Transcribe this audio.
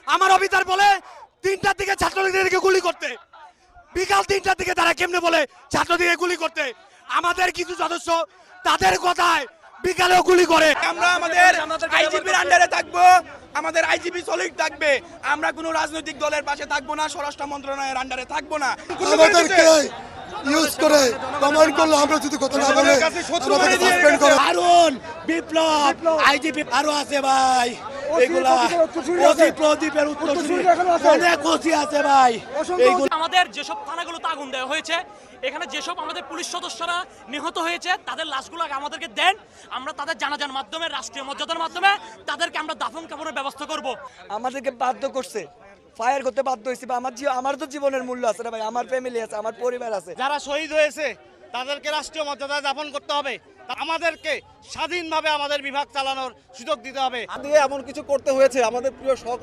আমার অফিসার বলে 3টার দিকে ছাত্রলীগদেরকে গুলি করতে, বিকাল 3টার দিকে তারা কেমনে বলে ছাত্রলীগকে গুলি করতে। আমাদের কিছু সদস্য তাদের কথায় বিকালেও গুলি করে। আমরা আমাদের আইজিপির আন্ডারে থাকবো, আমাদের আইজিপি সলিড থাকবে। আমরা কোনো রাজনৈতিক দলের পাশে থাকবো না, স্বরাষ্ট্র মন্ত্রণালয়ের আন্ডারে থাকবো না। আমাদেরকে ইউজ করে কমান্ড করলে আমরা যদি কথা না বলে আমাদেরকে সাসপেন্ড করে। আরুন বিপ্লব আইজিপি আরো আছে ভাই, এগুলা ওসি প্রদীপের উত্তরসূরি অনেক ওসি আছে ভাই। এইগুলো আমাদের যেসব থানাগুলোতে আগুন দেওয়া হয়েছে, এখানে যেসব আমাদের পুলিশ সদস্যরা নিহত হয়েছে তাদের লাশগুলো আমাদেরকে দেন, আমরা তাদের জানাজার মাধ্যমে রাষ্ট্রীয় মর্যাদার মাধ্যমে তাদেরকে আমরা দাফন কাফনের ব্যবস্থা করব। আমাদেরকে বাধ্য করছে, ফায়ার করতে বাধ্য হয়েছি। আমার তো জীবনের মূল্য আছে রে ভাই, আমার ফ্যামিলি আছে, আমার পরিবার আছে। যারা শহীদ হয়েছে তাদেরকে রাষ্ট্রীয় মর্যাদায় দাফন করতে হবে। আমাদেরকে স্বাধীনভাবে আমাদের বিভাগ চালানোর সুযোগ দিতে হবে। এমন কিছু করতে হয়েছে আমাদের প্রিয় সহকর্মী